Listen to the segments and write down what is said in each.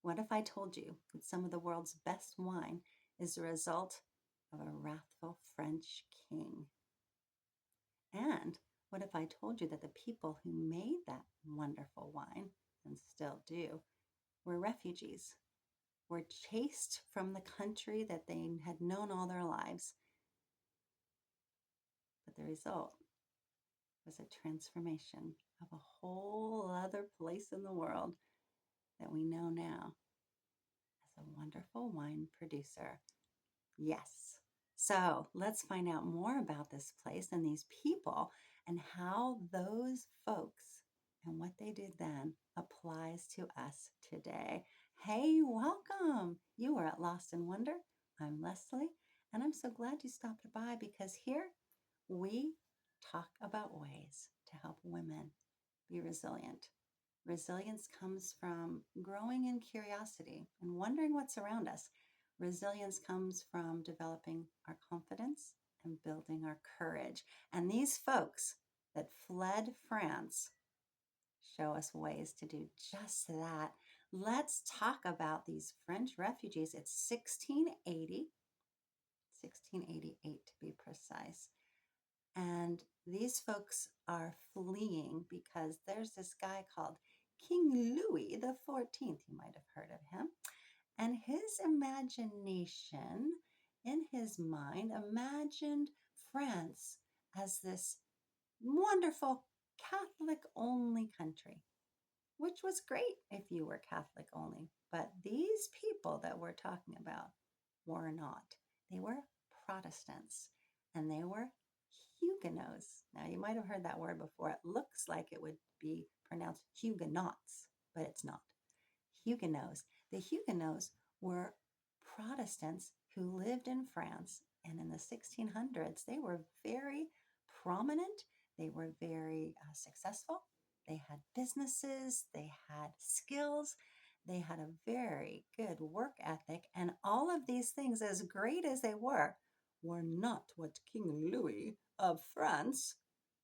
What if I told you that some of the world's best wine is the result of a wrathful French king? And what if I told you that the people who made that wonderful wine, and still do, were refugees, were chased from the country that they had known all their lives? But the result was a transformation of a whole other place in the world that we know now as a wonderful wine producer. Yes. So let's find out more about this place and these people and how those folks and what they did then applies to us today. Hey, welcome. You are at Lost in Wonder. I'm Leslie, and I'm so glad you stopped by because here we talk about ways to help women be resilient. Resilience comes from growing in curiosity and wondering what's around us. Resilience comes from developing our confidence and building our courage. And these folks that fled France show us ways to do just that. Let's talk about these French refugees. It's 1688 to be precise. And these folks are fleeing because there's this guy called King Louis the 14th. You might have heard of him. And his imagination, in his mind, imagined France as this wonderful Catholic only country, which was great if you were Catholic only. But these people that we're talking about were not. They were Protestants and they were Huguenots. Now, you might have heard that word before. It looks like it would be pronounced Huguenots, but it's not. Huguenots. The Huguenots were Protestants who lived in France, and in the 1600s, they were very prominent. They were very successful. They had businesses, they had skills, they had a very good work ethic, and all of these things, as great as they were not what King Louis of France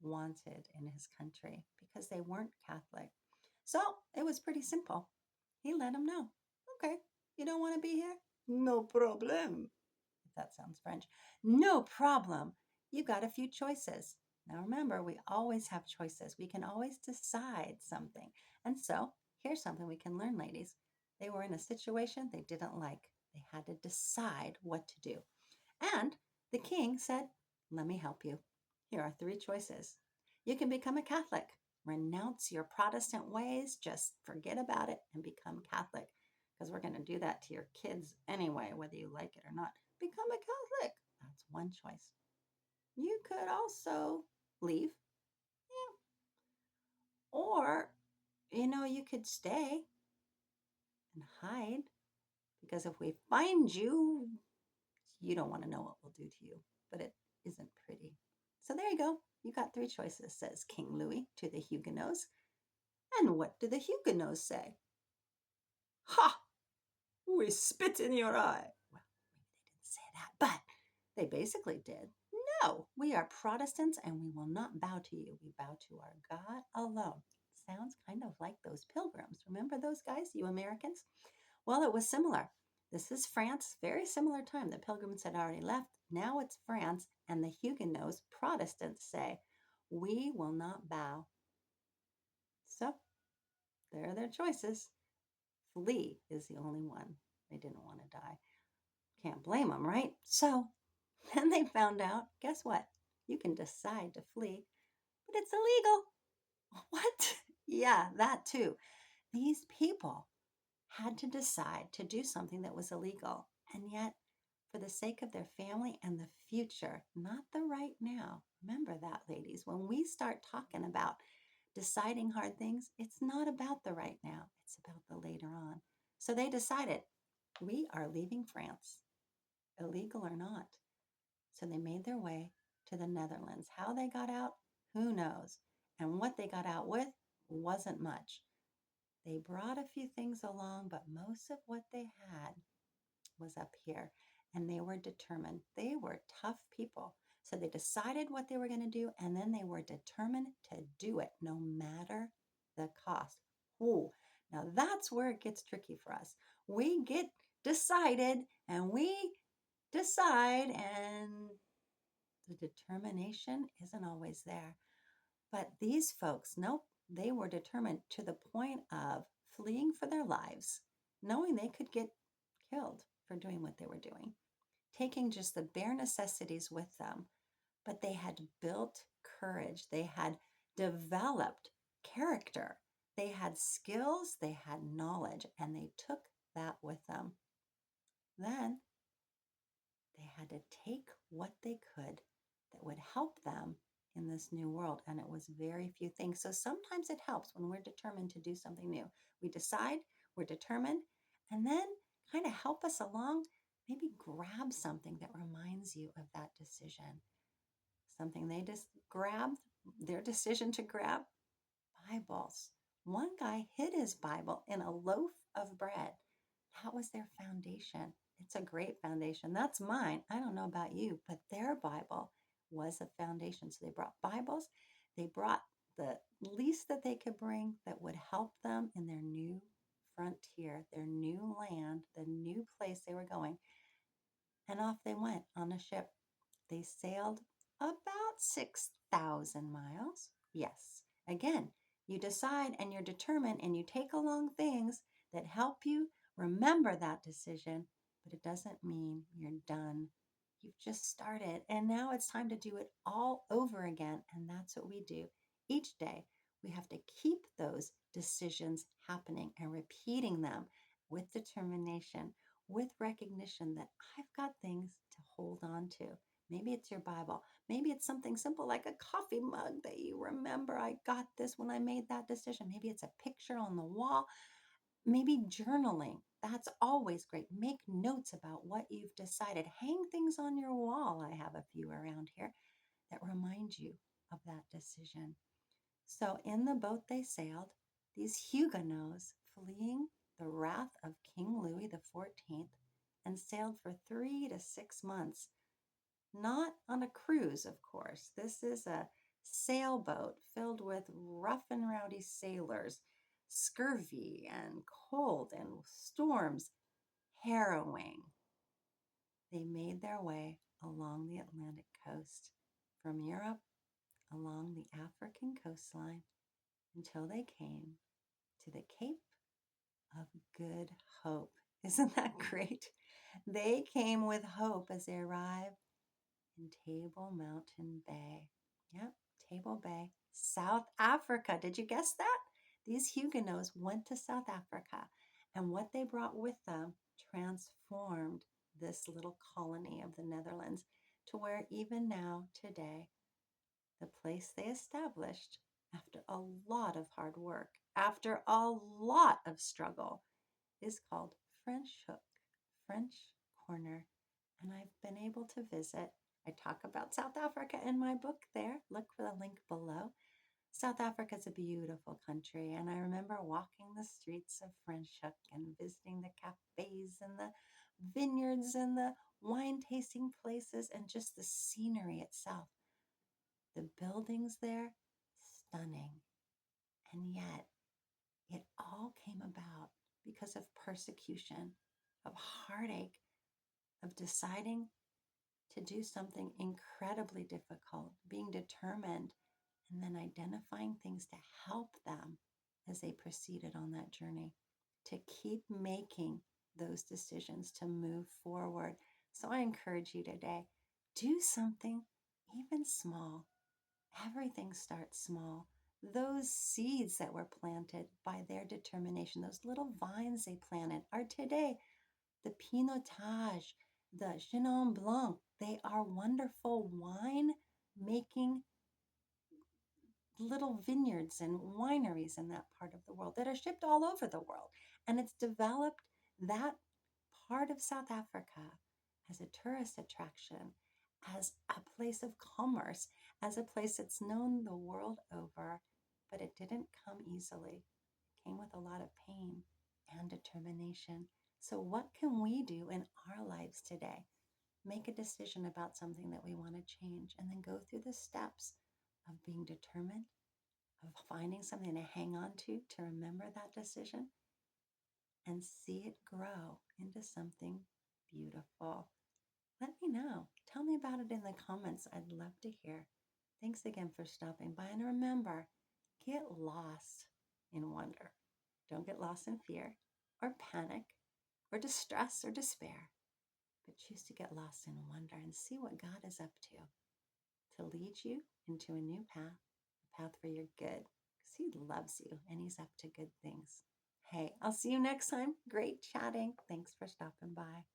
wanted in his country because they weren't Catholic. So it was pretty simple. He let them know, okay, you don't want to be here? No problem. If that sounds French. No problem. You got a few choices. Now remember, we always have choices. We can always decide something. And so here's something we can learn, ladies. They were in a situation they didn't like. They had to decide what to do. And the king said, let me help you. Here are three choices. You can become a Catholic, renounce your Protestant ways, just forget about it and become Catholic, because we're going to do that to your kids anyway, whether you like it or not. Become a Catholic. That's one choice. You could also leave. Yeah. Or, you could stay and hide, because if we find you, you don't want to know what we'll do to you, but it isn't pretty. So there you go. You got three choices, says King Louis to the Huguenots. And what do the Huguenots say? Ha! We spit in your eye. Well, maybe they didn't say that, but they basically did. No, we are Protestants and we will not bow to you. We bow to our God alone. Sounds kind of like those pilgrims. Remember those guys, you Americans? Well, it was similar. This is France, very similar time. The pilgrims had already left. Now it's France, and the Huguenots, Protestants, say, we will not bow. So there are their choices. Flee is the only one. They didn't want to die. Can't blame them, right? So then they found out, guess what? You can decide to flee, but it's illegal. What? Yeah, that too. These people had to decide to do something that was illegal, and yet for the sake of their family and the future, not the right now. Remember that, ladies. When we start talking about deciding hard things, it's not about the right now, it's about the later on. So they decided, we are leaving France, illegal or not. So they made their way to the Netherlands. How they got out, who knows? And what they got out with wasn't much. They brought a few things along, but most of what they had was up here, and they were determined. They were tough people. So they decided what they were going to do, and then they were determined to do it no matter the cost. Ooh, Now that's where it gets tricky for us. We get decided and we decide, and the determination isn't always there. But these folks, nope, they were determined to the point of fleeing for their lives, knowing they could get killed for doing what they were doing, taking just the bare necessities with them. But they had built courage, they had developed character, they had skills, they had knowledge, and they took that with them. Then they had to take what they could that would help them in this new world. And it was very few things. So sometimes it helps when we're determined to do something new. We decide, we're determined, and then kind of help us along. Maybe grab something that reminds you of that decision. Something they just grabbed, their decision to grab Bibles. One guy hid his Bible in a loaf of bread. That was their foundation. It's a great foundation. That's mine. I don't know about you, but their Bible was a foundation. So they brought Bibles. They brought the least that they could bring that would help them in their new frontier, their new land, the new place they were going. And off they went on a ship. They sailed about 6,000 miles. Yes. Again, you decide and you're determined and you take along things that help you remember that decision, but it doesn't mean you're done. You've just started and now it's time to do it all over again. And that's what we do each day. We have to keep those decisions happening and repeating them with determination, with recognition that I've got things to hold on to. Maybe it's your Bible. Maybe it's something simple like a coffee mug that you remember, I got this when I made that decision. Maybe it's a picture on the wall. Maybe journaling. That's always great. Make notes about what you've decided. Hang things on your wall. I have a few around here that remind you of that decision. So in the boat they sailed, these Huguenots fleeing the wrath of King Louis XIV and sailed for 3 to 6 months. Not on a cruise, of course. This is a sailboat filled with rough and rowdy sailors, scurvy and cold and storms, harrowing. They made their way along the Atlantic coast, from Europe along the African coastline until they came to the Cape of Good Hope. Isn't that great? They came with hope as they arrived in Table Mountain Bay. Yep, Table Bay, South Africa. Did you guess that? These Huguenots went to South Africa, and what they brought with them transformed this little colony of the Netherlands to where even now, today, the place they established after a lot of hard work, after a lot of struggle, is called Franschhoek, French Corner. And I've been able to visit. I talk about South Africa in my book there. Look for the link below. South Africa is a beautiful country, and I remember walking the streets of Franschhoek and visiting the cafes and the vineyards and the wine tasting places and just the scenery itself. The buildings there, stunning. And yet, it all came about because of persecution, of heartache, of deciding to do something incredibly difficult, being determined, and then identifying things to help them as they proceeded on that journey, to keep making those decisions to move forward. So I encourage you today, do something even small. Everything starts small. Those seeds that were planted by their determination, those little vines they planted, are today the Pinotage, the Chenin Blanc. They are wonderful wine making little vineyards and wineries in that part of the world that are shipped all over the world. And it's developed that part of South Africa as a tourist attraction, as a place of commerce, as a place that's known the world over. But it didn't come easily. It came with a lot of pain and determination. So, what can we do in our lives today? Make a decision about something that we want to change and then go through the steps of being determined, of finding something to hang on to remember that decision, and see it grow into something beautiful. Let me know. Tell me about it in the comments. I'd love to hear. Thanks again for stopping by. And remember, get lost in wonder. Don't get lost in fear or panic or distress or despair, but choose to get lost in wonder and see what God is up to lead you into a new path, a path where you're good, because He loves you and He's up to good things. Hey, I'll see you next time. Great chatting. Thanks for stopping by.